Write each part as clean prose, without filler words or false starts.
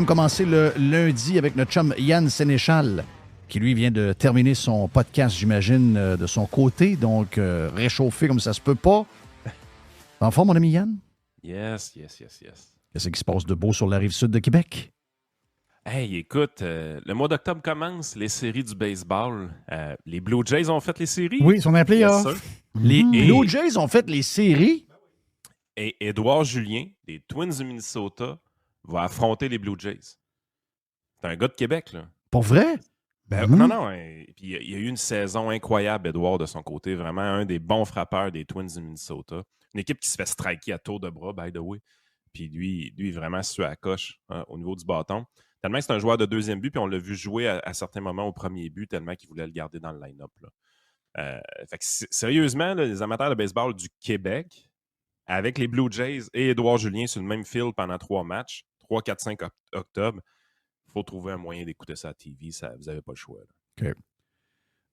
aime commencer le lundi avec notre chum Yann Sénéchal, qui lui vient de terminer son podcast, j'imagine, de son côté, donc réchauffé comme ça se peut pas. T'es en forme, mon ami Yann? Yes. Qu'est-ce qui se passe de beau sur la rive sud de Québec? Hey, écoute, le mois d'octobre commence, les séries du baseball. Les Blue Jays ont fait les séries. Oui, ils sont appelés Yes, off. sir. Les Blue Jays ont fait les séries. Et Édouard Julien, des Twins du Minnesota, va affronter les Blue Jays. C'est un gars de Québec, là. Pour vrai? Non. Puis il y a eu une saison incroyable, Édouard, de son côté. Vraiment un des bons frappeurs des Twins du Minnesota. Une équipe qui se fait striker à tour de bras, by the way. Puis lui vraiment su à la coche au niveau du bâton. Tellement que c'est un joueur de deuxième but, puis on l'a vu jouer à certains moments au premier but, tellement qu'il voulait le garder dans le line-up. Fait que sérieusement, là, les amateurs de baseball du Québec, avec les Blue Jays et Édouard Julien sur le même field pendant 3 matchs, 3, 4, 5 octobre, il faut trouver un moyen d'écouter ça à TV. Vous n'avez pas le choix. Là.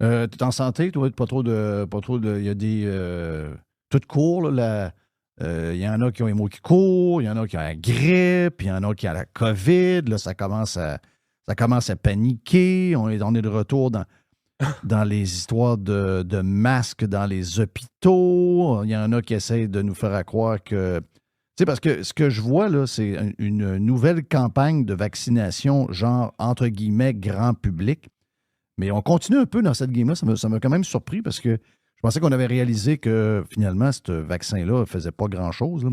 OK. T'es en santé, toi? Pas trop de. Il y a des. Tout court, là. Il y en a qui ont les mots qui courent, il y en a qui ont la grippe, il y en a qui ont la COVID. Là, ça commence à paniquer. On est de retour dans les histoires de masques dans les hôpitaux. Il y en a qui essayent de nous faire croire que... Tu sais, parce que ce que je vois, là, c'est une nouvelle campagne de vaccination, genre, entre guillemets, grand public. Mais on continue un peu dans cette game-là. Ça m'a quand même surpris parce que je pensais qu'on avait réalisé que, finalement, ce vaccin-là ne faisait pas grand-chose. Là.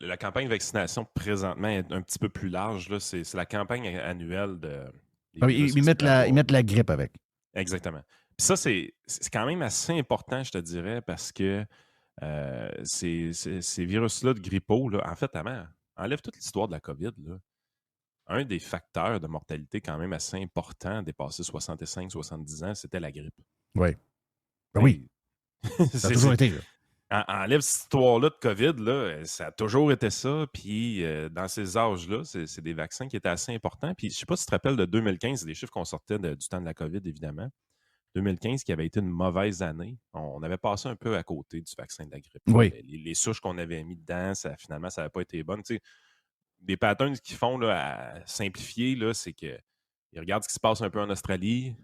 La campagne de vaccination, présentement, est un petit peu plus large. Là. C'est la campagne annuelle de... Ils mettent la grippe avec. Exactement. Puis ça, c'est quand même assez important, je te dirais, parce que ces virus-là de grippeau, là, en fait, enlève toute l'histoire de la COVID. Là. Un des facteurs de mortalité quand même assez important, dépassé 65-70 ans, c'était la grippe. Oui. Ben oui. Ça a toujours été. Enlève cette histoire-là de COVID, là, ça a toujours été ça. Puis dans ces âges-là, c'est des vaccins qui étaient assez importants. Puis je ne sais pas si tu te rappelles de 2015, c'est des chiffres qu'on sortait du temps de la COVID, évidemment. 2015 qui avait été une mauvaise année. On avait passé un peu à côté du vaccin de la grippe. Oui. Les souches qu'on avait mis dedans, finalement, ça n'avait pas été bonne. Tu sais, des patterns qu'ils font là, à simplifier, là, c'est qu'ils regardent ce qui se passe un peu en Australie.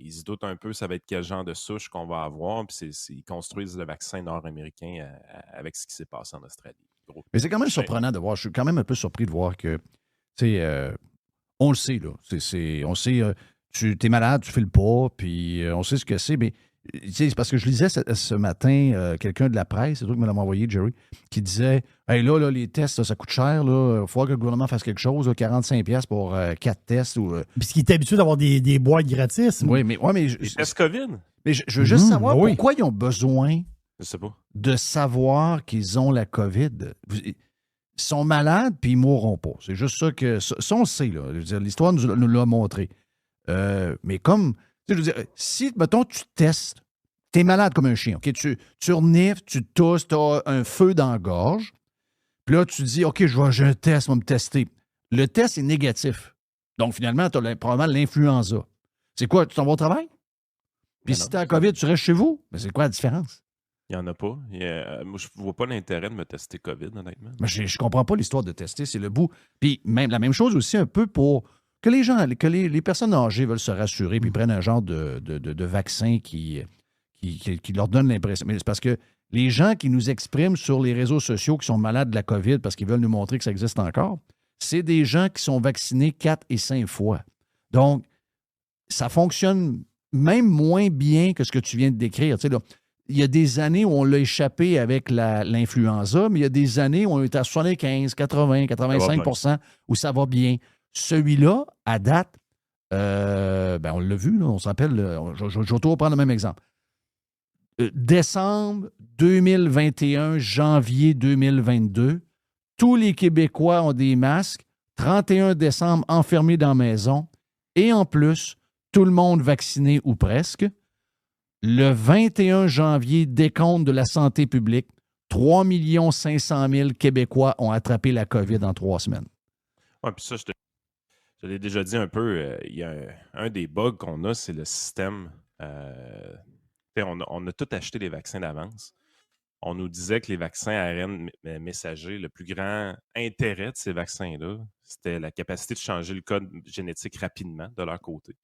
Ils se doutent un peu ça va être quel genre de souche qu'on va avoir. Puis ils construisent le vaccin nord-américain avec ce qui s'est passé en Australie. Mais c'est quand même surprenant de voir. Je suis quand même un peu surpris de voir que, tu sais, on le sait, là. On sait, tu es malade, tu fais le pas, puis on sait ce que c'est. Mais, tu sais, c'est parce que je lisais ce matin quelqu'un de la presse, c'est toi qui me l'as envoyé, Jerry, qui disait hey, là, les tests, ça coûte cher, là. Il faut que le gouvernement fasse quelque chose, là, 45$ pour 4 tests. Puisqu'il est habitué d'avoir des boîtes gratis. Oui, mais. Les tests COVID. Mais je veux juste savoir pourquoi ils ont besoin je sais pas. de savoir qu'ils ont la COVID. Ils sont malades, puis ils ne mourront pas. C'est juste ça que. Ça, on le sait, là. Je veux dire, l'histoire nous l'a montré. Mais comme. Je veux dire, si, mettons, tu testes, tu es malade comme un chien, OK? Tu renifles, tu tousses, tu as un feu dans la gorge. Puis là, tu dis, OK, j'ai un test, on va me tester. Le test est négatif. Donc, finalement, tu as probablement l'influenza. C'est quoi? Tu t'en vas au travail? Puis si tu as la COVID, tu restes chez vous? Mais c'est quoi la différence? Il n'y en a pas. Moi, je ne vois pas l'intérêt de me tester COVID, honnêtement. Mais je ne comprends pas l'histoire de tester, c'est le bout. Puis même la même chose aussi un peu pour que les gens, que les personnes âgées veulent se rassurer puis prennent un genre de vaccin qui leur donne l'impression. Mais c'est parce que les gens qui nous expriment sur les réseaux sociaux qui sont malades de la COVID parce qu'ils veulent nous montrer que ça existe encore, c'est des gens qui sont vaccinés 4 et 5 fois. Donc, ça fonctionne même moins bien que ce que tu viens de décrire. Tu sais, là, il y a des années où on l'a échappé avec l'influenza, mais il y a des années où on est à 75, 80, 85 où ça va bien. Celui-là, à date, on l'a vu, là, on s'appelle, je vais toujours prendre le même exemple. Décembre 2021, janvier 2022, tous les Québécois ont des masques. 31 décembre, enfermés dans la maison. Et en plus, tout le monde vacciné ou presque. Le 21 janvier, décompte de la santé publique, 3 500 000 Québécois ont attrapé la COVID en 3 semaines. Oui, puis ça, je l'ai déjà dit un peu, il y a un des bugs qu'on a, c'est le système. On a tout acheté les vaccins d'avance. on nous disait que les vaccins ARN messagers, le plus grand intérêt de ces vaccins-là, c'était la capacité de changer le code génétique rapidement de leur côté.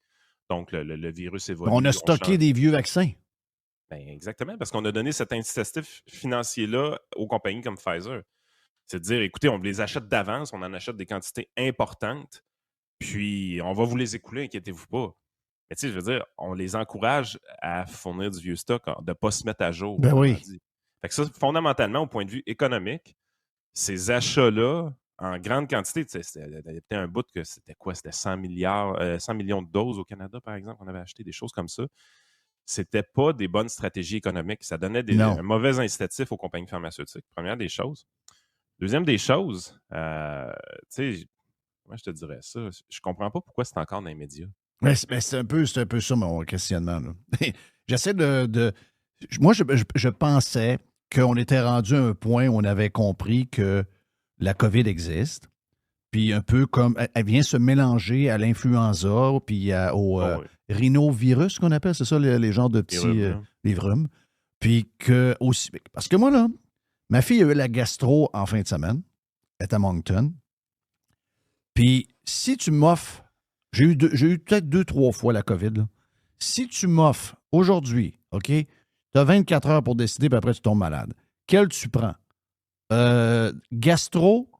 Donc, le virus évolue. On a stocké des vieux vaccins. Ben, exactement, parce qu'on a donné cet incitatif financier-là aux compagnies comme Pfizer. C'est de dire, écoutez, on les achète d'avance, on en achète des quantités importantes, puis on va vous les écouler, inquiétez-vous pas. Mais tu sais, je veux dire, on les encourage à fournir du vieux stock, de ne pas se mettre à jour. Ben oui. Fait que ça, fondamentalement, au point de vue économique, ces achats-là, en grande quantité, c'était un bout que c'était quoi? C'était 100 millions de doses au Canada, par exemple. On avait acheté des choses comme ça. C'était pas des bonnes stratégies économiques. Ça donnait un mauvais incitatif aux compagnies pharmaceutiques. Première des choses. Deuxième des choses, tu sais, moi, je te dirais ça. Je comprends pas pourquoi c'est encore dans les médias. Mais c'est un peu ça mon questionnement. Là. J'essaie de... Moi, je pensais qu'on était rendu à un point où on avait compris que la COVID existe, puis un peu comme... Elle vient se mélanger à l'influenza, puis au rhinovirus, qu'on appelle, c'est ça, les genres de petits... les rhumes. Puis que aussi... Parce que moi, là, ma fille a eu la gastro en fin de semaine. Elle est à Moncton. Puis si tu m'offres... J'ai eu peut-être 2-3 fois la COVID. Là. Si tu m'offres aujourd'hui, OK, tu as 24 heures pour décider, puis après tu tombes malade. Quel tu prends? Gastro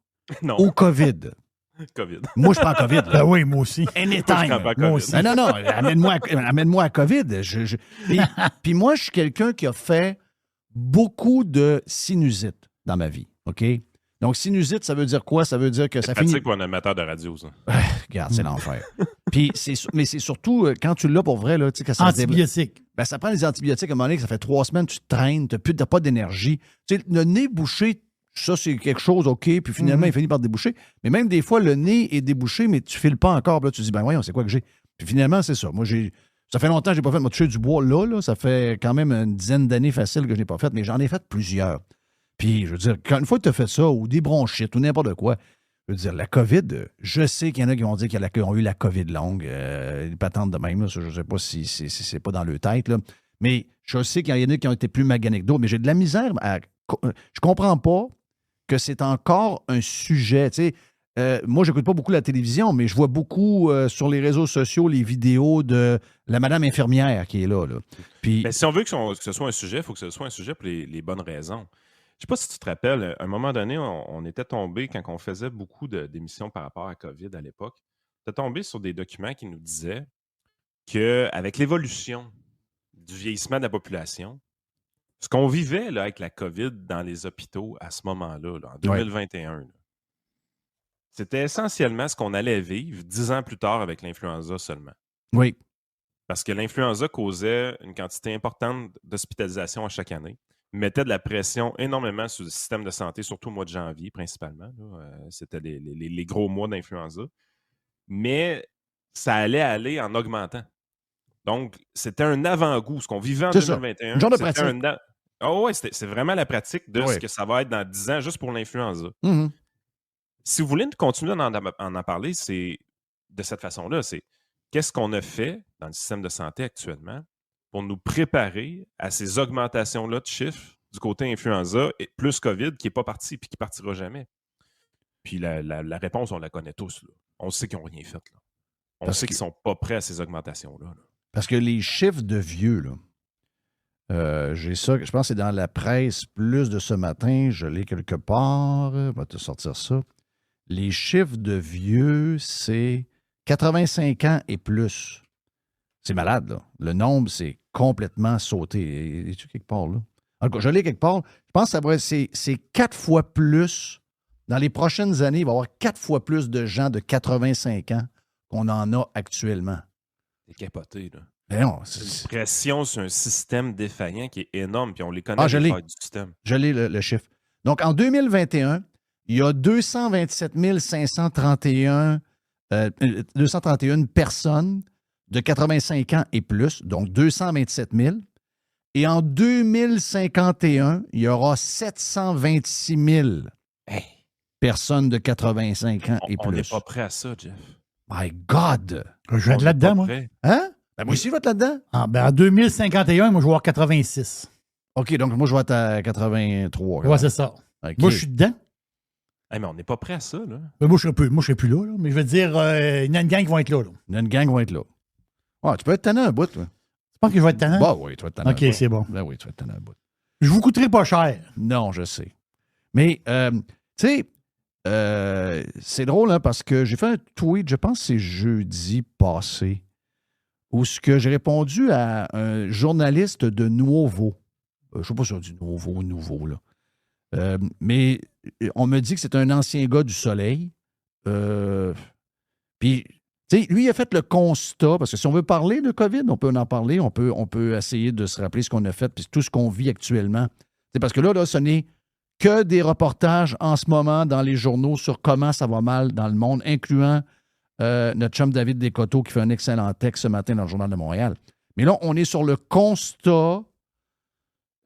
ou COVID? COVID. Moi, je prends COVID. Ben oui, moi aussi. Anytime. Moi aussi. Non, amène-moi à COVID. Puis moi, je suis quelqu'un qui a fait beaucoup de sinusite dans ma vie, OK? Donc, sinusite, ça veut dire quoi? Ça veut dire que ça finit... C'est pratique pour un amateur de radio, ça. Regarde, c'est l'enfer. Puis, mais c'est surtout, quand tu l'as pour vrai, là, tu sais, quand ça antibiotiques. Ben, ça prend des antibiotiques à un moment donné, que ça fait 3 semaines, tu te traînes, tu n'as pas d'énergie. Tu sais, le nez bouché, ça, c'est quelque chose, OK, puis finalement, il finit par déboucher. Mais même des fois, le nez est débouché, mais tu ne files pas encore. Puis là, tu te dis, ben voyons, c'est quoi que j'ai? Puis finalement, c'est ça. Moi, ça fait longtemps que je n'ai pas fait me toucher du bois là. Ça fait quand même une dizaine d'années facile que je n'ai pas fait, mais j'en ai fait plusieurs. Puis, je veux dire, une fois que tu as fait ça, ou des bronchites, ou n'importe quoi, je veux dire, la COVID, je sais qu'il y en a qui vont dire qu'ils ont eu la COVID longue, une patente de même, là, ça, je ne sais pas si c'est pas dans leur tête, là. Mais je sais qu'il y en a qui ont été plus maganés que d'autres, mais j'ai de la misère je comprends pas que c'est encore un sujet, tu sais. Moi, j'écoute pas beaucoup la télévision, mais je vois beaucoup sur les réseaux sociaux les vidéos de la madame infirmière qui est là. Puis, mais si on veut que ce soit un sujet, il faut que ce soit un sujet pour les bonnes raisons. Je ne sais pas si tu te rappelles, à un moment donné, on était tombé, quand on faisait beaucoup d'émissions par rapport à COVID à l'époque, on était tombé sur des documents qui nous disaient qu'avec l'évolution du vieillissement de la population, ce qu'on vivait là, avec la COVID dans les hôpitaux à ce moment-là, en 2021, c'était essentiellement ce qu'on allait vivre 10 ans plus tard avec l'influenza seulement. Oui. Parce que l'influenza causait une quantité importante d'hospitalisation à chaque année. Mettait de la pression énormément sur le système de santé, surtout au mois de janvier principalement. C'était les gros mois d'influenza. Mais ça allait aller en augmentant. Donc, c'était un avant-goût. Ce qu'on vivait en 2021, un genre de pratique. C'est vraiment la pratique de ce que ça va être dans 10 ans juste pour l'influenza. Mm-hmm. Si vous voulez continuer en parler, c'est de cette façon-là. C'est qu'est-ce qu'on a fait dans le système de santé actuellement pour nous préparer à ces augmentations-là de chiffres du côté influenza et plus COVID qui n'est pas parti et qui ne partira jamais. Puis la réponse, on la connaît tous. Là. On sait qu'ils n'ont rien fait. Là. On sait qu'ils ne sont pas prêts à ces augmentations-là. Là. Parce que les chiffres de vieux, là, j'ai ça, je pense que c'est dans la presse plus de ce matin, je l'ai quelque part, je vais te sortir ça. Les chiffres de vieux, c'est 85 ans et plus. C'est malade, là. Le nombre, c'est complètement sauté. Es-tu quelque part, là? En tout cas, je l'ai quelque part. Je pense que c'est 4 fois plus. Dans les prochaines années, il va y avoir 4 fois plus de gens de 85 ans qu'on en a actuellement. C'est capoté, là. Mais non, c'est une pression sur un système défaillant qui est énorme, puis on les connaît, les failles du système. Je l'ai, le chiffre. Donc, en 2021, il y a 227 531 personnes de 85 ans et plus, donc 227 000. Et en 2051, il y aura 726 000 personnes de 85 ans et plus. On n'est pas prêt à ça, Jeff. My God! Je vais être là-dedans, moi. Hein? Ben moi aussi, je vais être là-dedans. En 2051, moi, je vais avoir 86. OK, donc moi, je vais être à 83. Ouais, c'est ça. OK. Moi, je suis dedans. Hey, mais on n'est pas prêt à ça, là. Mais moi, je ne serai plus là, mais je veux dire, il y a une gang qui vont être là. Il y a une gang qui va être là. Ouais, tu peux être tannant un bout, toi. Tu penses que je vais être tannant? Bah oui, tu vas être tannant. OK, un bout. c'est bon. Ben oui, tu vas être tannant un bout. Je vous coûterai pas cher. Non, je sais. Mais, tu sais, c'est drôle, hein, parce que j'ai fait un tweet, je pense que c'est jeudi passé, où ce que j'ai répondu à un journaliste de Nouveau. Je ne sais pas si on dit nouveau, là. Mais on me dit que c'est un ancien gars du Soleil. Puis, tu sais, lui, il a fait le constat, parce que si on veut parler de COVID, on peut en parler, on peut essayer de se rappeler ce qu'on a fait, puis tout ce qu'on vit actuellement. C'est parce que là, ce n'est que des reportages en ce moment dans les journaux sur comment ça va mal dans le monde, incluant notre chum David Descoteaux qui fait un excellent texte ce matin dans le Journal de Montréal. Mais là, on est sur le constat.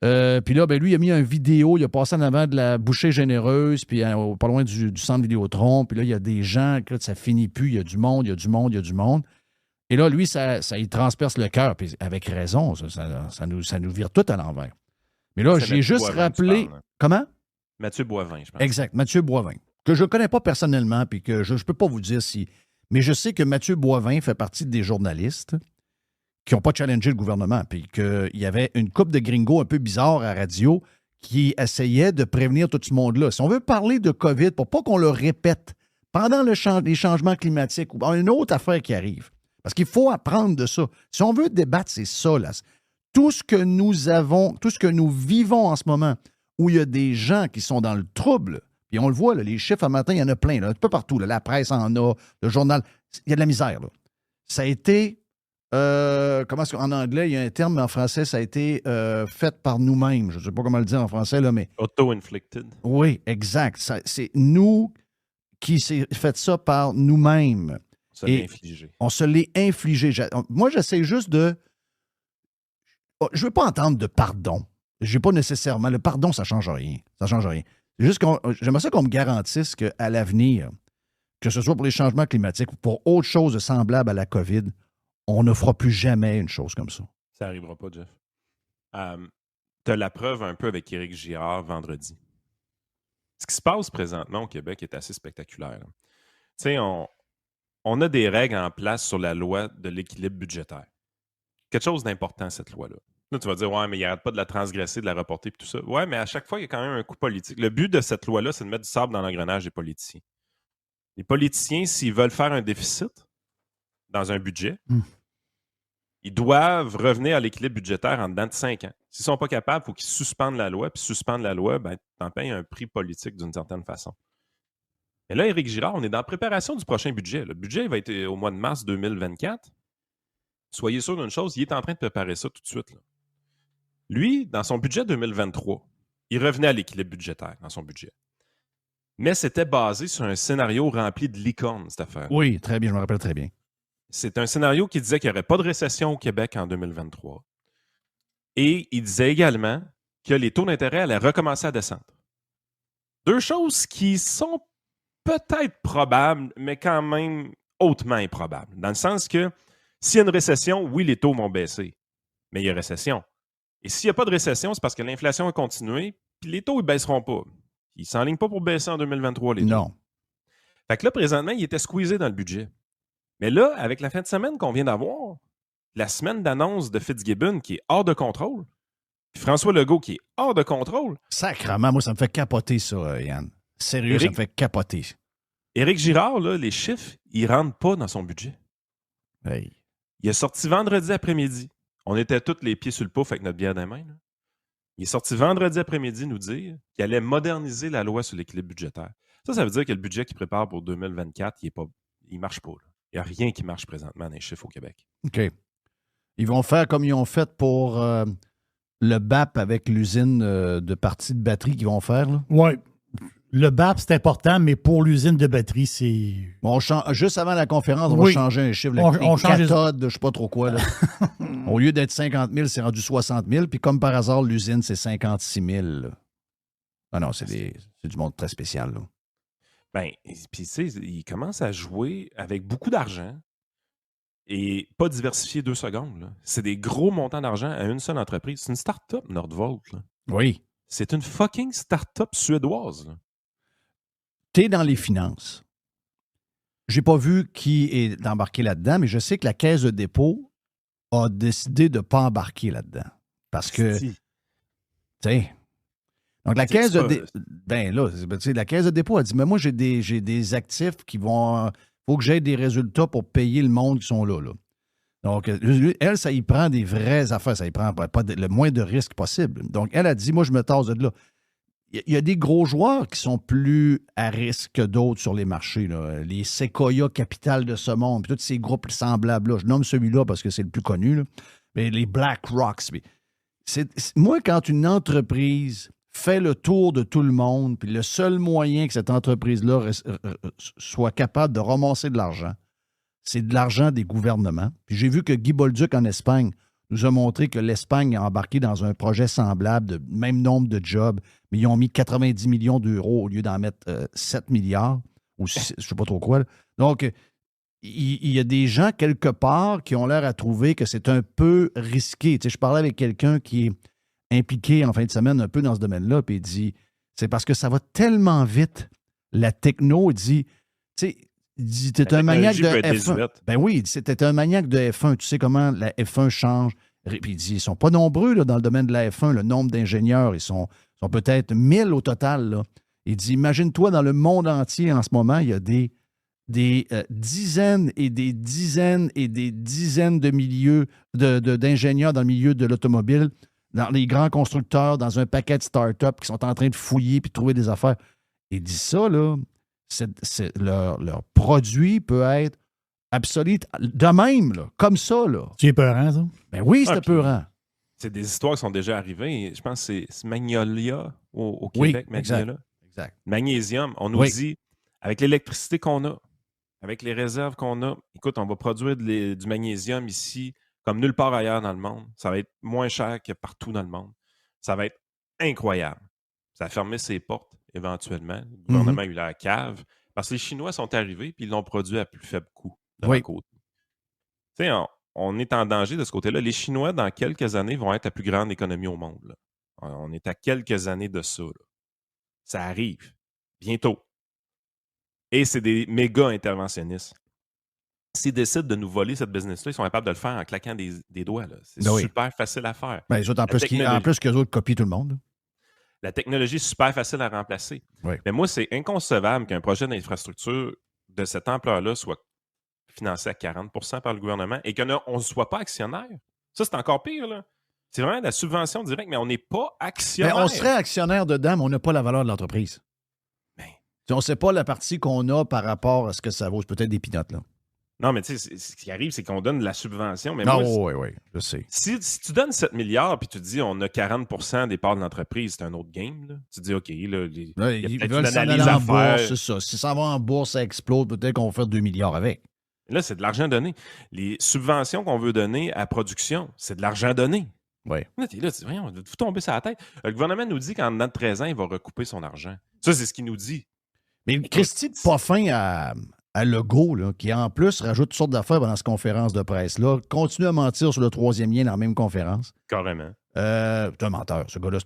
Puis là, ben, lui, il a mis une vidéo, il a passé en avant de la bouchée généreuse, puis pas loin du centre Vidéotron. Puis là, il y a des gens, que ça finit plus, il y a du monde, il y a du monde, il y a du monde. Et là, lui, ça il transperce le cœur, puis avec raison, ça nous vire tout à l'envers. Mais là, C'est j'ai Mathieu juste Boivin, rappelé. tu parles, hein. Comment? Mathieu Boivin, je pense. Exact, Mathieu Boivin, que je ne connais pas personnellement, puis que je ne peux pas vous dire si. Mais je sais que Mathieu Boivin fait partie des journalistes qui n'ont pas challengé le gouvernement, puis qu'il y avait une couple de gringos un peu bizarres à radio qui essayaient de prévenir tout ce monde-là. Si on veut parler de COVID, pour pas qu'on le répète pendant les changements climatiques ou une autre affaire qui arrive, parce qu'il faut apprendre de ça. Si on veut débattre, c'est ça, là. Tout ce que nous avons, tout ce que nous vivons en ce moment, où il y a des gens qui sont dans le trouble, puis on le voit, là, les chiffres à matin, il y en a plein, là, un peu partout. Là, la presse en a, le journal, il y a de la misère. Là. Ça a été, comment est-ce qu'en anglais, il y a un terme, mais en français, ça a été fait par nous-mêmes. Je ne sais pas comment le dire en français, là, mais... Auto-inflicted. Oui, exact. C'est nous qui s'est fait ça par nous-mêmes. Ça l'a infligé. On se l'est infligé. Moi, j'essaie juste de... Je ne veux pas entendre de pardon. Je n'ai pas nécessairement... Le pardon, ça ne change rien. Ça ne change rien. C'est juste j'aimerais ça qu'on me garantisse qu'à l'avenir, que ce soit pour les changements climatiques ou pour autre chose de semblable à la COVID, on ne fera plus jamais une chose comme ça. Ça n'arrivera pas, Jeff. Tu as la preuve un peu avec Éric Girard vendredi. Ce qui se passe présentement au Québec est assez spectaculaire. Tu sais, on a des règles en place sur la loi de l'équilibre budgétaire. Quelque chose d'important, cette loi-là. Là, tu vas dire, ouais, mais il n'arrête pas de la transgresser, de la reporter et tout ça. Ouais, mais à chaque fois, il y a quand même un coup politique. Le but de cette loi-là, c'est de mettre du sable dans l'engrenage des politiciens. Les politiciens, s'ils veulent faire un déficit dans un budget, ils doivent revenir à l'équilibre budgétaire en dedans de 5 ans. S'ils ne sont pas capables, il faut qu'ils suspendent la loi. Puis suspendre la loi, ben, tu en payes un prix politique d'une certaine façon. Et là, Éric Girard, on est dans la préparation du prochain budget. Le budget va être au mois de mars 2024. Soyez sûr d'une chose, il est en train de préparer ça tout de suite. Là. Lui, dans son budget 2023, il revenait à l'équilibre budgétaire dans son budget. Mais c'était basé sur un scénario rempli de licornes, cette affaire. Oui, très bien, je me rappelle très bien. C'est un scénario qui disait qu'il n'y aurait pas de récession au Québec en 2023. Et il disait également que les taux d'intérêt allaient recommencer à descendre. Deux choses qui sont peut-être probables, mais quand même hautement improbables. Dans le sens que s'il y a une récession, oui, les taux vont baisser. Mais il y a récession. Et s'il n'y a pas de récession, c'est parce que l'inflation a continué, puis les taux, ils ne baisseront pas. Ils ne s'enlignent pas pour baisser en 2023, les taux. Non. Fait que là, présentement, il était squeezé dans le budget. Mais là, avec la fin de semaine qu'on vient d'avoir, la semaine d'annonce de Fitzgibbon qui est hors de contrôle, puis François Legault qui est hors de contrôle. Sacrement, moi, ça me fait capoter, ça, Yann. Sérieux, ça me fait capoter. Éric Girard, là, les chiffres, ils ne rentrent pas dans son budget. Hey. Il est sorti vendredi après-midi. On était tous les pieds sur le pouf avec notre bière dans les mains. Là. Il est sorti vendredi après-midi nous dire qu'il allait moderniser la loi sur l'équilibre budgétaire. Ça veut dire que le budget qu'il prépare pour 2024, il ne marche pas. Là. Il n'y a rien qui marche présentement dans les chiffres au Québec. OK. Ils vont faire comme ils ont fait pour le BAP avec l'usine de partie de batterie qu'ils vont faire. Oui. Le BAP, c'est important, mais pour l'usine de batterie, c'est... Juste avant la conférence, on va changer un chiffre. On change cathode, je ne sais pas trop quoi. Là. Au lieu d'être 50 000, c'est rendu 60 000. Puis comme par hasard, l'usine, c'est 56 000. Là. Ah non, c'est du monde très spécial. Là. Ben, puis tu sais, il commence à jouer avec beaucoup d'argent et pas diversifié 2 secondes. Là. C'est des gros montants d'argent à une seule entreprise. C'est une start-up, Nordvolt. Là. Oui. C'est une fucking start-up suédoise. Là. T'es dans les finances. J'ai pas vu qui est embarqué là-dedans, mais je sais que la Caisse de dépôt a décidé de ne pas embarquer là-dedans. Parce que, tu sais... Donc, la Caisse de dépôt... Ben là, la Caisse de dépôt a dit, mais moi, j'ai des actifs qui vont... faut que j'aie des résultats pour payer le monde qui sont là. Donc, elle, ça y prend des vraies affaires. Ça y prend pas le moins de risques possible. Donc, elle a dit, moi, je me tasse de là. Il y a des gros joueurs qui sont plus à risque que d'autres sur les marchés. Là. Les Sequoia Capital de ce monde, puis tous ces groupes semblables-là. Je nomme celui-là parce que c'est le plus connu. Là. Mais les Black Rocks. Moi, quand une entreprise fait le tour de tout le monde, puis le seul moyen que cette entreprise-là soit capable de ramasser de l'argent, c'est de l'argent des gouvernements. Puis j'ai vu que Guy Bolduc en Espagne nous a montré que l'Espagne a embarqué dans un projet semblable de même nombre de jobs, mais ils ont mis 90 millions d'euros au lieu d'en mettre 7 milliards, ou 6, je ne sais pas trop quoi. Là. Donc, il y a des gens quelque part qui ont l'air à trouver que c'est un peu risqué. Tu sais, je parlais avec quelqu'un qui est impliqué en fin de semaine un peu dans ce domaine-là, puis il dit, c'est parce que ça va tellement vite, la techno, il dit, tu sais, il dit, t'es un maniaque de F1. Ben oui, il dit, t'es un maniaque de F1. Tu sais comment la F1 change. Puis il dit, ils ne sont pas nombreux là, dans le domaine de la F1, le nombre d'ingénieurs. Ils sont peut-être 1000 au total. Là. Il dit, imagine-toi, dans le monde entier en ce moment, il y a des dizaines et des dizaines et des dizaines de milieux d'ingénieurs dans le milieu de l'automobile, dans les grands constructeurs, dans un paquet de start-up qui sont en train de fouiller puis de trouver des affaires. Il dit ça, là. Leur produit peut être obsolète de même, là, comme ça. Là. C'est épeurant, ça? Ben oui, c'est épeurant. C'est des histoires qui sont déjà arrivées. Je pense que c'est Magnolia au Québec. Oui, Magnolia. Exact. Magnésium. On nous dit, avec l'électricité qu'on a, avec les réserves qu'on a, écoute, on va produire du magnésium ici comme nulle part ailleurs dans le monde. Ça va être moins cher que partout dans le monde. Ça va être incroyable. Ça a fermé ses portes. Éventuellement. Le gouvernement a eu la cave. Parce que les Chinois sont arrivés et ils l'ont produit à plus faible coût de leur côté. Tu sais, on est en danger de ce côté-là. Les Chinois, dans quelques années, vont être la plus grande économie au monde. Là. On est à quelques années de ça. Là. Ça arrive. Bientôt. Et c'est des méga interventionnistes. S'ils décident de nous voler cette business-là, ils sont capables de le faire en claquant des doigts. Là. C'est super facile à faire. Ben, les autres, en plus qu'eux autres copient tout le monde. Là. La technologie est super facile à remplacer. Oui. Mais moi, c'est inconcevable qu'un projet d'infrastructure de cette ampleur-là soit financé à 40 % par le gouvernement et qu'on ne soit pas actionnaire. Ça, c'est encore pire. Là. C'est vraiment de la subvention directe, mais on n'est pas actionnaire. Ben, on serait actionnaire dedans, mais on n'a pas la valeur de l'entreprise. Ben. On ne sait pas la partie qu'on a par rapport à ce que ça vaut. C'est peut-être des pinottes, là. Non, mais tu sais, ce qui arrive, c'est qu'on donne de la subvention. Mais oui, je sais. Si tu donnes 7 milliards puis tu dis on a 40 % des parts de l'entreprise, c'est un autre game. Là. Tu dis OK, là, il y a ils peut-être veulent une s'en analyse aller à en faire. bourse, c'est ça. Si ça va en bourse, ça explose, peut-être qu'on va faire 2 milliards avec. Là, c'est de l'argent donné. Les subventions qu'on veut donner à production, c'est de l'argent donné. Oui. Là, tu dis, voyons, vous tomber sur la tête. Le gouvernement nous dit qu'en dedans de 13 ans, il va recouper son argent. Ça, c'est ce qu'il nous dit. Mais Christy de Poffin à Legault, là, qui en plus rajoute toutes sortes d'affaires pendant cette conférence de presse-là, continue à mentir sur le troisième lien dans la même conférence. Carrément. C'est un menteur. Ce gars-là,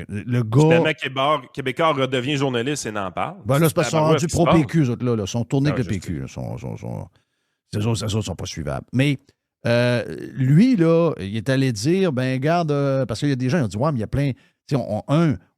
le gars... Finalement, Québécois redevient journaliste et n'en parle. Ben là, c'est parce qu'ils sont rendus pro-PQ, eux autres-là. Ils sont tournés avec le PQ. Ces autres sont pas suivables. Mais lui, là, il est allé dire, ben garde, parce qu'il y a des gens qui ont dit, ouais, mais il y a plein...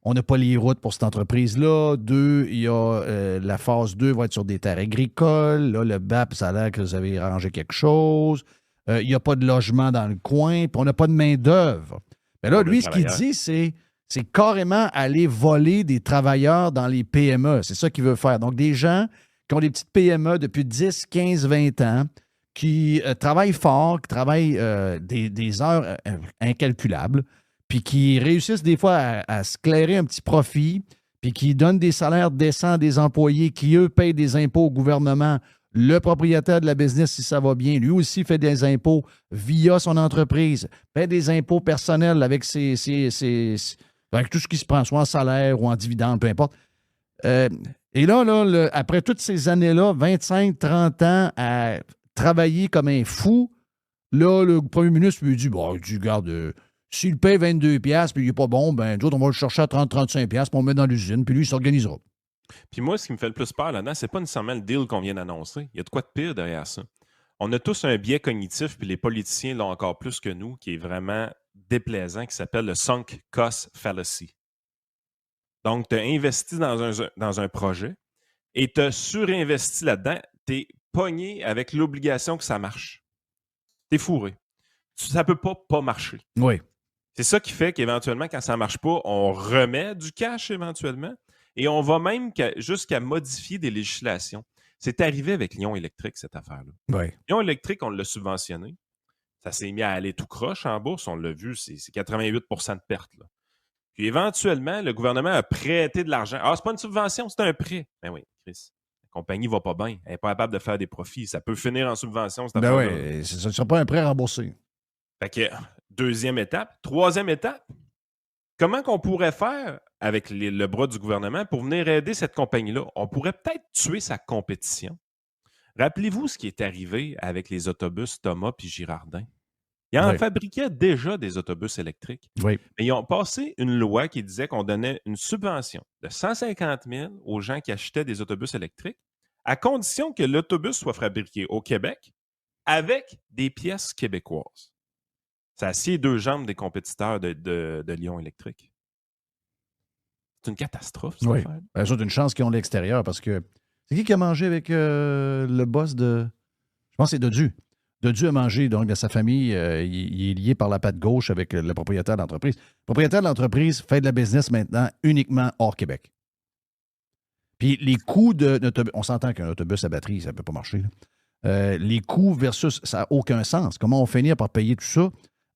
On n'a pas les routes pour cette entreprise-là. 2, il y a la phase 2 va être sur des terres agricoles. Là, le BAP, ça a l'air que vous avez arrangé quelque chose. Il n'y a pas de logement dans le coin. Puis on n'a pas de main-d'œuvre. Mais là, lui, ce qu'il dit, c'est carrément aller voler des travailleurs dans les PME. C'est ça qu'il veut faire. Donc, des gens qui ont des petites PME depuis 10, 15, 20 ans, qui travaillent fort, qui travaillent des heures incalculables, puis qui réussissent des fois à se clairer un petit profit, puis qui donnent des salaires décents à des employés qui, eux, payent des impôts au gouvernement. Le propriétaire de la business, si ça va bien, lui aussi fait des impôts via son entreprise, paie des impôts personnels avec avec tout ce qui se prend, soit en salaire ou en dividende, peu importe. Et là, après toutes ces années-là, 25, 30 ans à travailler comme un fou, Là, le premier ministre lui dit, bon, tu regarde, s'il paye 22$, puis il n'est pas bon, ben, nous autres, on va le chercher à 30-35$, puis on le met dans l'usine, puis lui, il s'organisera. Puis moi, ce qui me fait le plus peur là-dedans, c'est pas nécessairement le deal qu'on vient d'annoncer. Il y a de quoi de pire derrière ça. On a tous un biais cognitif, puis les politiciens l'ont encore plus que nous, qui est vraiment déplaisant, qui s'appelle le sunk cost fallacy. Donc, tu as investi dans un projet et tu as surinvesti là-dedans. Tu es pogné avec l'obligation que ça marche. Tu es fourré. Ça ne peut pas marcher. Oui. C'est ça qui fait qu'éventuellement, quand ça ne marche pas, on remet du cash éventuellement et on va même jusqu'à modifier des législations. C'est arrivé avec Lyon Électrique, cette affaire-là. Oui. Lyon Électrique, on l'a subventionné. Ça s'est mis à aller tout croche en bourse. On l'a vu, c'est 88 de perte. Là. Puis éventuellement, le gouvernement a prêté de l'argent. Ah, c'est pas une subvention, c'est un prêt. Ben oui, Chris. La compagnie va pas bien. Elle n'est pas capable de faire des profits. Ça peut finir en subvention, cette Ben affaire-là. oui, ce ne sera pas un prêt remboursé. Fait que, deuxième étape. Troisième étape, comment qu'on pourrait faire avec le bras du gouvernement pour venir aider cette compagnie-là? On pourrait peut-être tuer sa compétition. Rappelez-vous ce qui est arrivé avec les autobus Thomas puis Girardin. Ils en fabriquaient déjà des autobus électriques. Oui. Mais ils ont passé une loi qui disait qu'on donnait une subvention de 150 000 aux gens qui achetaient des autobus électriques, à condition que l'autobus soit fabriqué au Québec avec des pièces québécoises. Ça assied 2 jambes des compétiteurs de Lyon Électrique. C'est une catastrophe, ça. Oui. Ben, c'est une chance qu'ils ont l'extérieur parce que c'est qui a mangé avec le boss de. Je pense que c'est Dodu. Dodu a mangé, donc, de sa famille. Il est lié par la patte gauche avec le propriétaire de l'entreprise. Le propriétaire de l'entreprise fait de la business maintenant uniquement hors Québec. Puis les coûts on s'entend qu'un autobus à batterie, ça ne peut pas marcher. Les coûts versus, ça n'a aucun sens. Comment on finit par payer tout ça?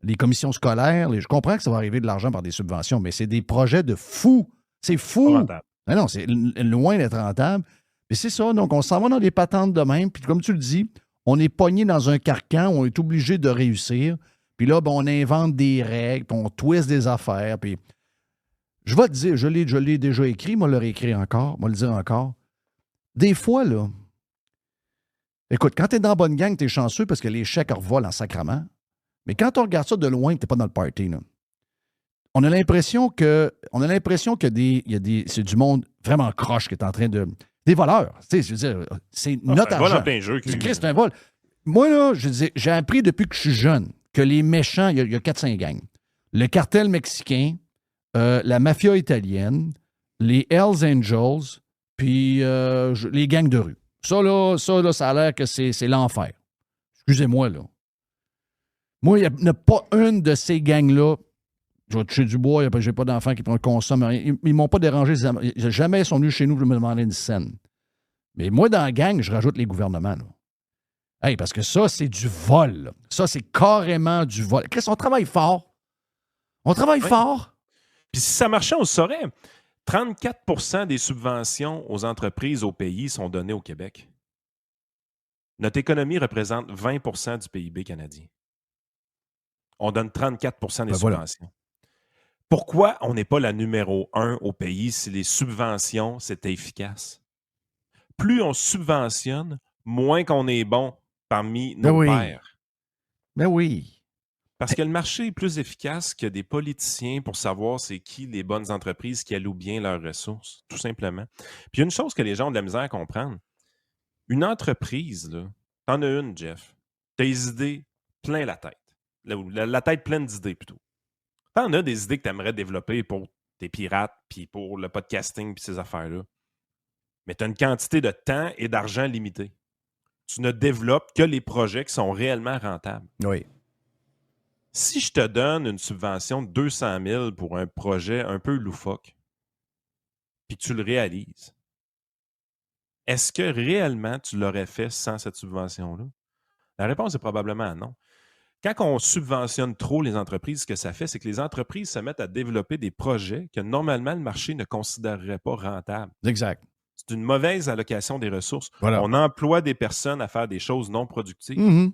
Les commissions scolaires, je comprends que ça va arriver de l'argent par des subventions, mais c'est des projets de fous. C'est fou. Non, c'est loin d'être rentable. Puis c'est ça, donc on s'en va dans des patentes de même. Puis comme tu le dis, on est pogné dans un carcan où on est obligé de réussir. Puis là, ben, on invente des règles, puis on twist des affaires. Puis je vais te dire, je l'ai déjà écrit, moi le réécrit encore, moi le dire encore. Des fois, là, écoute, quand t'es dans la bonne gang, t'es chanceux parce que les chèques revolent en sacrament. Mais quand on regarde ça de loin, t'es pas dans le party, là. On a l'impression que c'est du monde vraiment croche qui est en train de. Des voleurs. Tu sais, je veux dire, c'est notre argent. Un vol en plein jeu. C'est un vol. Moi, là, je dis, j'ai appris depuis que je suis jeune que les méchants, il y a 4-5 gangs. Le cartel mexicain, la mafia italienne, les Hells Angels, puis les gangs de rue. Ça, là, ça a l'air que c'est l'enfer. Excusez-moi, là. Moi, il n'y a pas une de ces gangs-là. Je vais toucher du bois, j'ai pas d'enfants qui consomment rien. Ils ne m'ont pas dérangé. Jamais ils sont venus chez nous pour me demander une scène. Mais moi, dans la gang, je rajoute les gouvernements. Là. Hey, parce que ça, c'est du vol. Là. Ça, c'est carrément du vol. Chris, on travaille fort. On travaille fort. Puis si ça marchait, on le saurait. 34 des subventions aux entreprises au pays sont données au Québec. Notre économie représente 20 du PIB canadien. On donne 34 des subventions. Voilà. Pourquoi on n'est pas la numéro 1 au pays si les subventions, c'était efficace? Plus on subventionne, moins qu'on est bon parmi nos pairs. Ben oui. Parce que le marché est plus efficace que des politiciens pour savoir c'est qui les bonnes entreprises qui allouent bien leurs ressources, tout simplement. Puis une chose que les gens ont de la misère à comprendre, une entreprise, là, t'en as une, Jeff, t'as des idées plein la tête. La tête pleine d'idées, plutôt. T'en as des idées que tu aimerais développer pour tes pirates, puis pour le podcasting, puis ces affaires-là. Mais tu as une quantité de temps et d'argent limitée. Tu ne développes que les projets qui sont réellement rentables. Oui. Si je te donne une subvention de 200 000 pour un projet un peu loufoque, puis que tu le réalises, est-ce que réellement tu l'aurais fait sans cette subvention-là? La réponse est probablement non. Quand on subventionne trop les entreprises, ce que ça fait, c'est que les entreprises se mettent à développer des projets que normalement le marché ne considérerait pas rentables. Exact. C'est une mauvaise allocation des ressources. Voilà. On emploie des personnes à faire des choses non productives. Mm-hmm.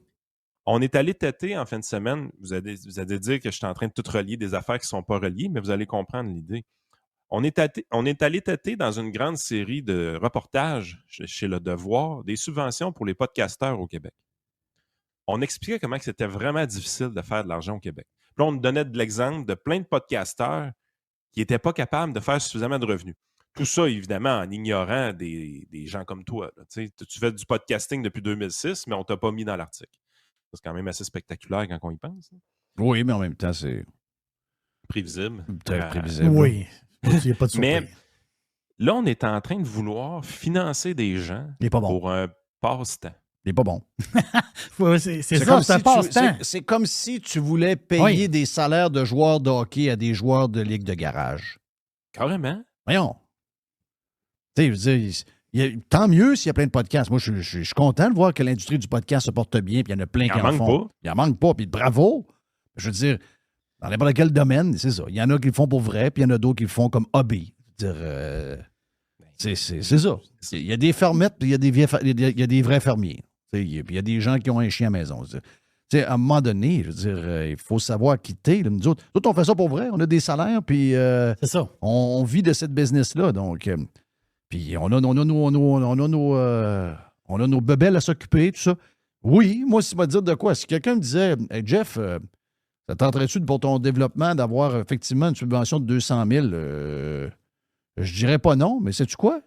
On est allé têter en fin de semaine. Vous allez dire que je suis en train de tout relier des affaires qui ne sont pas reliées, mais vous allez comprendre l'idée. On est allé têter dans une grande série de reportages chez Le Devoir des subventions pour les podcasteurs au Québec. on expliquait comment que c'était vraiment difficile de faire de l'argent au Québec. Puis là, on nous donnait de l'exemple de plein de podcasteurs qui n'étaient pas capables de faire suffisamment de revenus. Tout ça, évidemment, en ignorant des gens comme toi. Là. Tu fais du podcasting depuis 2006, mais on ne t'a pas mis dans l'article. C'est quand même assez spectaculaire quand on y pense. Hein. Oui, mais en même temps, c'est prévisible. Très prévisible. Oui. Il n'y a pas de surprise. Mais là, on est en train de vouloir financer des gens pour un passe-temps. Il n'est pas bon. c'est ça, c'est un passe-temps. C'est comme si tu voulais payer des salaires de joueurs de hockey à des joueurs de ligue de garage. Carrément. Voyons. Tu sais, je veux dire, tant mieux s'il y a plein de podcasts. Moi, je suis content de voir que l'industrie du podcast se porte bien, puis il y en a plein qui en font. Il en manque pas, puis bravo. Je veux dire, dans n'importe quel domaine, c'est ça. Il y en a qui le font pour vrai, puis il y en a d'autres qui le font comme hobby. C'est ça. Il y a des fermettes, puis il y a des vrais fermiers. Puis il y a des gens qui ont un chien à la maison. À un moment donné, je veux dire, il faut savoir quitter. Nous autres, on fait ça pour vrai. On a des salaires, puis c'est ça. On vit de cette business-là. Donc, puis on a nos bebelles à s'occuper, tout ça. Oui, moi, si je vais dire de quoi? Si quelqu'un me disait, hey, Jeff, ça tenterait-tu pour ton développement d'avoir effectivement une subvention de 200 000? Je dirais pas non, mais sais-tu quoi?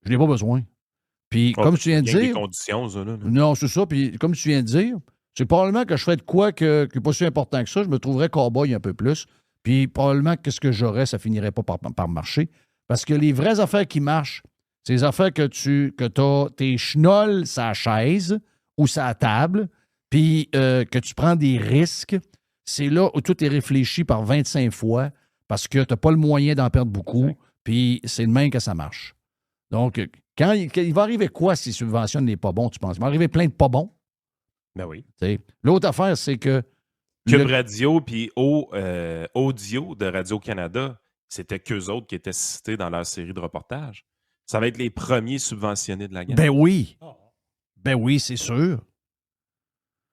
Je n'ai pas besoin. Puis, comme tu viens de dire. Des conditions, ça, là. Non, c'est ça. Puis, comme tu viens de dire, c'est probablement que je ferais de quoi qui n'est pas si important que ça. Je me trouverais cow-boy un peu plus. Puis, probablement que ce que j'aurais, ça finirait pas par marcher. Parce que les vraies affaires qui marchent, c'est les affaires que tu as tes chenolles sa chaise ou sa table, puis que tu prends des risques. C'est là où tout est réfléchi par 25 fois parce que tu n'as pas le moyen d'en perdre beaucoup. Puis, c'est de même que ça marche. Donc, quand il va arriver quoi si subventionne n'est pas bon, tu penses? Il va arriver plein de pas bons. Ben oui. L'autre affaire, c'est que. Cube Radio puis Audio de Radio-Canada, c'était qu'eux autres qui étaient cités dans leur série de reportages. Ça va être les premiers subventionnés de la gamme. Ben oui. Ben oui, c'est sûr.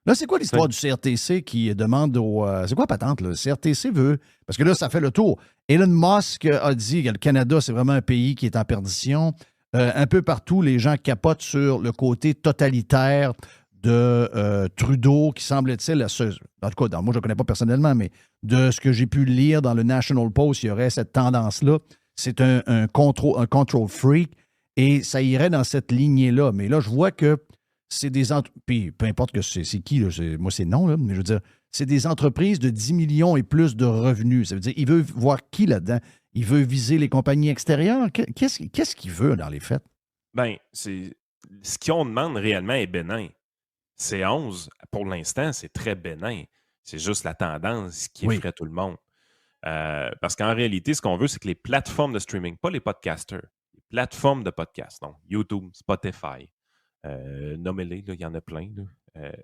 Là, c'est quoi l'histoire du CRTC qui demande au... c'est quoi la patente, là? Le CRTC veut... Parce que là, ça fait le tour. Elon Musk a dit que le Canada, c'est vraiment un pays qui est en perdition. Un peu partout, les gens capotent sur le côté totalitaire de Trudeau, qui semble-t-il... En tout cas, moi, je ne le connais pas personnellement, mais de ce que j'ai pu lire dans le National Post, il y aurait cette tendance-là. C'est un control freak, et ça irait dans cette lignée-là. Mais là, je vois que c'est des entreprises, puis peu importe que c'est qui, là, moi c'est non, là, mais je veux dire, c'est des entreprises de 10 millions et plus de revenus. Ça veut dire, il veut voir qui là-dedans? Il veut viser les compagnies extérieures? Qu'est-ce qu'il veut dans les faits? Ben, ce qu'on demande réellement est bénin. C'est 11, pour l'instant, c'est très bénin. C'est juste la tendance qui effraie tout le monde. Parce qu'en réalité, ce qu'on veut, c'est que les plateformes de streaming, pas les podcasters, les plateformes de podcast, donc YouTube, Spotify, nommez-les, il y en a plein.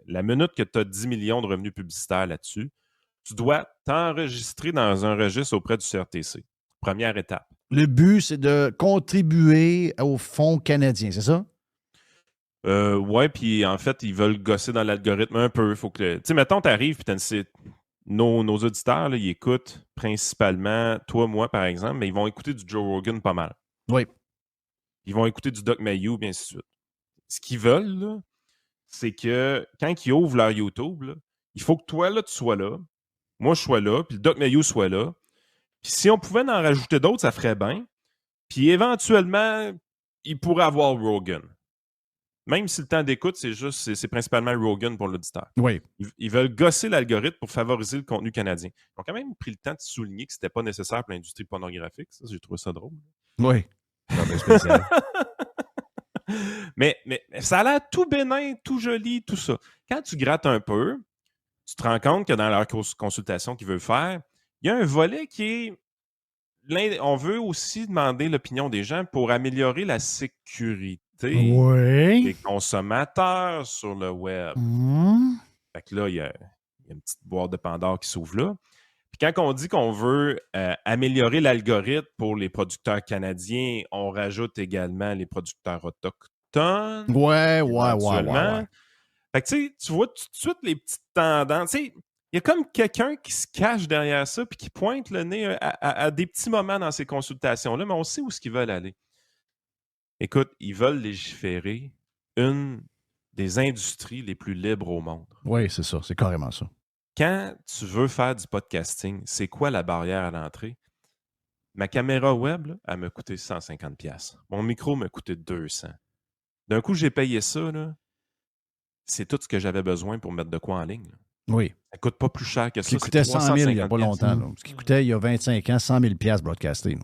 La minute que tu as 10 millions de revenus publicitaires là-dessus, tu dois t'enregistrer dans un registre auprès du CRTC. Première étape. Le but, c'est de contribuer au Fonds canadien, c'est ça? Oui, puis en fait, ils veulent gosser dans l'algorithme un peu. Faut que, tu sais, mettons, tu arrives, puis nos auditeurs, là, ils écoutent principalement, toi, moi, par exemple, mais ils vont écouter du Joe Rogan pas mal. Oui. Ils vont écouter du Doc Mayou, bien ainsi de suite. Ce qu'ils veulent, là, c'est que quand ils ouvrent leur YouTube, là, il faut que toi, là, tu sois là, moi, je sois là, puis le Doc Mayou soit là. Puis si on pouvait en rajouter d'autres, ça ferait bien. Puis éventuellement, il pourrait avoir Rogan. Même si le temps d'écoute, c'est principalement Rogan pour l'auditeur. Oui. Ils veulent gosser l'algorithme pour favoriser le contenu canadien. Ils ont quand même pris le temps de souligner que c'était pas nécessaire pour l'industrie pornographique. Ça, j'ai trouvé ça drôle. Oui. C'est spécial. mais ça a l'air tout bénin, tout joli, tout ça. Quand tu grattes un peu, tu te rends compte que dans leur consultation qu'ils veulent faire, il y a un volet qui est... On veut aussi demander l'opinion des gens pour améliorer la sécurité des consommateurs sur le web. Fait que là, il y a une petite boîte de Pandore qui s'ouvre là. Puis quand on dit qu'on veut améliorer l'algorithme pour les producteurs canadiens, on rajoute également les producteurs autochtones. Ouais. Fait que tu vois tout de suite les petites tendances. Il y a comme quelqu'un qui se cache derrière ça puis qui pointe le nez à des petits moments dans ces consultations-là, mais on sait où ils veulent aller. Écoute, ils veulent légiférer une des industries les plus libres au monde. Oui, c'est ça. C'est carrément ça. Quand tu veux faire du podcasting, c'est quoi la barrière à l'entrée? Ma caméra web, là, elle m'a coûté 150$. Mon micro m'a coûté 200$. D'un coup, j'ai payé ça. Là. C'est tout ce que j'avais besoin pour mettre de quoi en ligne. Là. Oui. Ça ne coûte pas plus cher que Ce ça. qui coûtait 100 000 il n'y a pas longtemps. Là. Ce qui coûtait, il y a 25 ans, 100 000$ broadcaster. Là.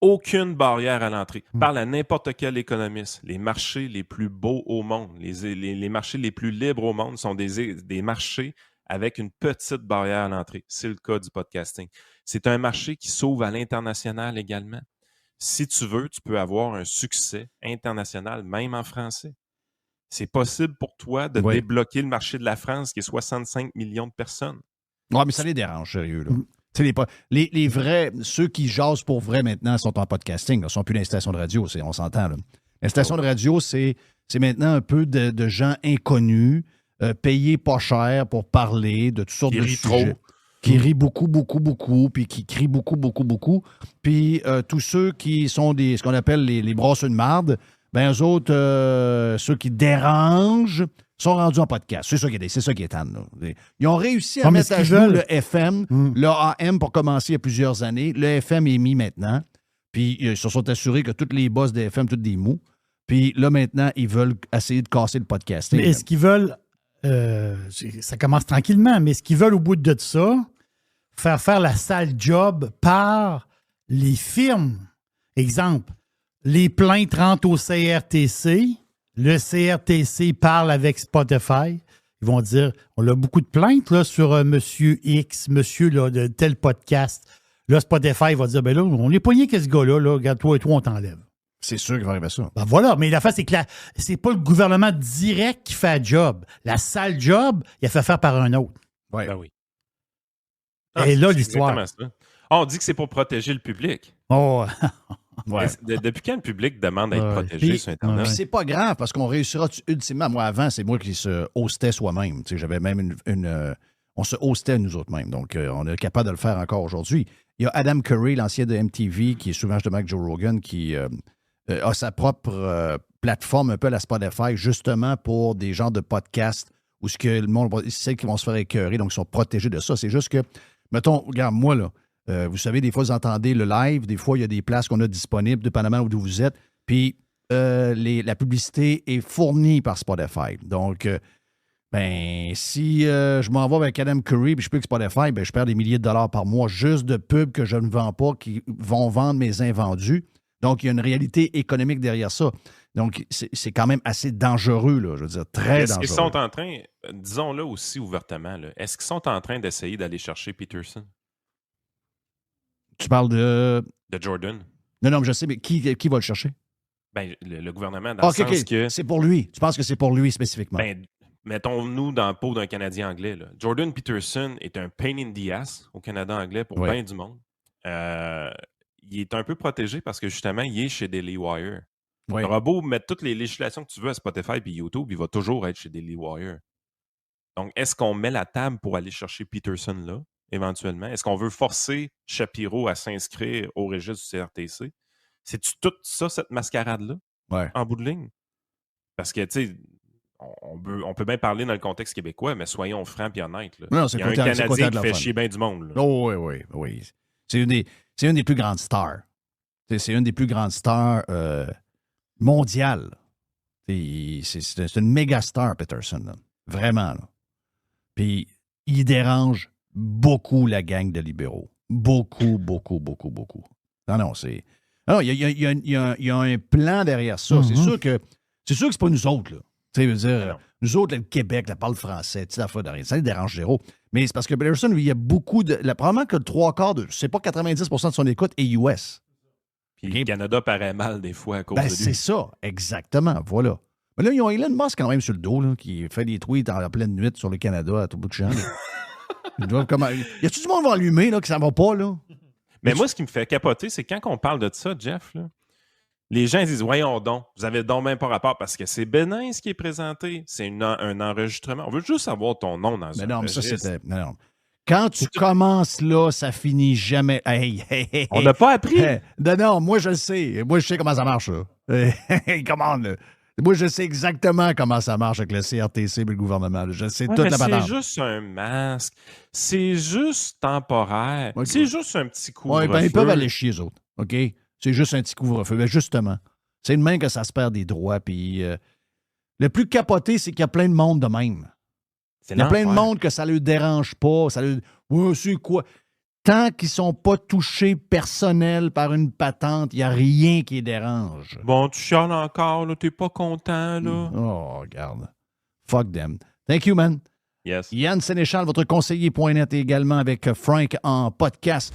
Aucune barrière à l'entrée. Parle à n'importe quel économiste. Les marchés les plus beaux au monde, les marchés les plus libres au monde sont des marchés avec une petite barrière à l'entrée. C'est le cas du podcasting. C'est un marché qui s'ouvre à l'international également. Si tu veux, tu peux avoir un succès international, même en français. C'est possible pour toi de débloquer le marché de la France qui est 65 millions de personnes. Oui, mais ça les dérange, sérieux. Là. Les vrais, ceux qui jasent pour vrai maintenant sont en podcasting, ne sont plus dans les stations de radio, on s'entend. Là. Les stations de radio, c'est maintenant un peu de gens inconnus, payés pas cher pour parler de toutes sortes de sujets. Qui rient beaucoup, beaucoup, beaucoup, puis qui crient beaucoup, beaucoup, beaucoup. Puis tous ceux qui sont ce qu'on appelle les brasseux de marde, ben eux autres, ceux qui dérangent, sont rendus en podcast. C'est ça qui est tanne. Ils ont réussi à mettre à jour le FM, le AM pour commencer il y a plusieurs années. Le FM est mis maintenant. Puis ils se sont assurés que tous les boss de FM, tous des mous. Puis là, maintenant, ils veulent essayer de casser le podcasting. Mais est-ce qu'ils veulent... ça commence tranquillement, mais est-ce qu'ils veulent, au bout de ça, faire la sale job par les firmes? Exemple, les plaintes rentrent au CRTC. Le CRTC parle avec Spotify. Ils vont dire, on a beaucoup de plaintes là, sur Monsieur X, Monsieur là, de tel podcast. Là, Spotify va dire, ben là, on est pogné que ce gars-là, là, regarde, toi et toi, on t'enlève. C'est sûr qu'il va arriver ça. Ben voilà, mais la face, c'est que c'est pas le gouvernement direct qui fait le job. La sale job, il a fait faire par un autre. Ouais. Ben oui. Et là, l'histoire. On dit que c'est pour protéger le public. Oh, ouais. Depuis quand le public demande à être protégé sur Internet? Puis c'est pas grave parce qu'on réussira ultimement. Moi, avant, c'est moi qui se hostais soi-même. Tu sais, j'avais même on se hostait nous autres mêmes. Donc, on est capable de le faire encore aujourd'hui. Il y a Adam Curry, l'ancien de MTV, qui est souvent justement avec Joe Rogan, qui a sa propre plateforme un peu à la Spotify, justement pour des genres de podcasts où ce que le monde sait qu'ils vont se faire écœurer, donc ils sont protégés de ça. C'est juste que, mettons, regarde, moi, là, vous savez, des fois, vous entendez le live, des fois, il y a des places qu'on a disponibles, dépendamment d'où vous êtes, puis la publicité est fournie par Spotify. Donc, si je m'en vais avec Adam Curry puis je peux que Spotify, je perds des milliers de dollars par mois juste de pubs que je ne vends pas, qui vont vendre mes invendus. Donc, il y a une réalité économique derrière ça. Donc, c'est quand même assez dangereux, là, je veux dire, très dangereux. Est-ce qu'ils sont en train, disons-le aussi ouvertement, là, est-ce qu'ils sont en train d'essayer d'aller chercher Peterson? Tu parles de Jordan? Non, mais je sais, mais qui va le chercher? Le gouvernement, dans le sens que... C'est pour lui. Tu penses que c'est pour lui spécifiquement? Mettons-nous dans le pot d'un Canadien anglais. Là. Jordan Peterson est un pain in the ass au Canada anglais pour bien du monde. Il est un peu protégé parce que justement, il est chez Daily Wire. Oui. Tu auras beau mettre toutes les législations que tu veux à Spotify et YouTube, il va toujours être chez Daily Wire. Donc, est-ce qu'on met la table pour aller chercher Peterson là, éventuellement? Est-ce qu'on veut forcer Shapiro à s'inscrire au registre du CRTC? C'est-tu tout ça, cette mascarade-là, en bout de ligne? Parce que, tu sais, on peut bien parler dans le contexte québécois, mais soyons francs et honnêtes. Là. Non, il y a un Canadien qui fait chier bien du monde. Là. Oh, oui. C'est une des plus grandes stars. C'est une des plus grandes stars mondiales. C'est une méga star, Peterson. Là. Vraiment. Là. Puis, il dérange beaucoup la gang de libéraux. Beaucoup, beaucoup, beaucoup, beaucoup. Non, c'est... Non, il y a un plan derrière ça. C'est sûr que c'est pas nous autres, là. Tu sais, je veux dire, nous autres, le Québec, la parle français, tu sais, la fois de rien. Ça les dérange zéro. Mais c'est parce que Peterson, lui, il y a beaucoup de... probablement que 3/4 de... C'est pas 90% de son écoute est US. Puis le Canada paraît mal des fois à cause de lui. C'est ça, exactement, voilà. Mais là, ils ont Elon Musk quand même sur le dos, là, qui fait des tweets en pleine nuit sur le Canada à tout bout de champ. Y a-tu du monde qui va allumer, là, que ça va pas, là? Mais moi, ce qui me fait capoter, c'est quand on parle de ça, Jeff, là, les gens disent, voyons donc, vous avez donc même pas rapport parce que c'est bénin ce qui est présenté. C'est un enregistrement. On veut juste savoir ton nom dans un registre. Ça, c'était... Non. Quand tu commences là, ça finit jamais. Hey. On n'a pas appris. Non, moi, je le sais. Moi, je sais comment ça marche, là. Comment, là? Moi, je sais exactement comment ça marche avec le CRTC et le gouvernement. Je sais toute mais la patente. c'est juste un masque. C'est juste temporaire. Ouais, c'est juste un petit Oui, couvre-feu. ils peuvent aller chier, eux autres. OK? C'est juste un petit couvre-feu. Mais justement, c'est de même que ça se perd des droits. Puis le plus capoté, c'est qu'il y a plein de monde de même. Il y a plein de monde que ça ne le dérange pas. Ouais, c'est quoi? Tant qu'ils ne sont pas touchés personnels par une patente, il n'y a rien qui les dérange. Bon, tu chiales encore, là. T'es pas content, là. Oh, regarde. Fuck them. Thank you, man. Yes. Yann Sénéchal, votre conseiller.net également avec Frank en podcast.